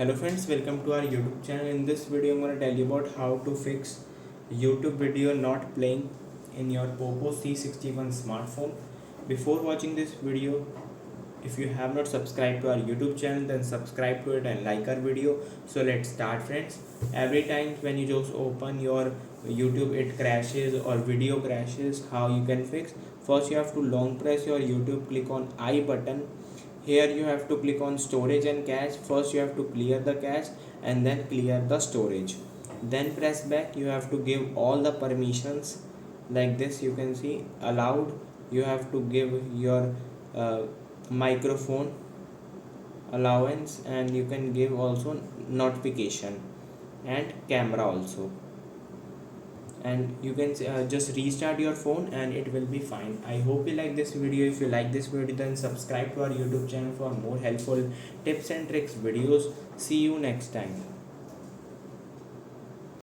Hello friends, welcome to our YouTube channel. In this video, I'm going to tell you about how to fix YouTube video not playing in your POCO C61 smartphone. Before watching this video, if you have not subscribed to our YouTube channel, then subscribe to it and like our video. So let's start friends. Every time when you just open your YouTube, it crashes or video crashes. How you can fix? First you have to long press your YouTube, click on I button. Here you have to click on storage and cache. First you have to clear the cache and then clear the storage. Then press back. You have to give all the permissions like this. You can see allowed. You have to give your microphone allowance, and you can give also notification and camera also, and you can just restart your phone and it will be fine. I hope you like this video. If you like this video, then subscribe to our YouTube channel for more helpful tips and tricks videos. See you next time.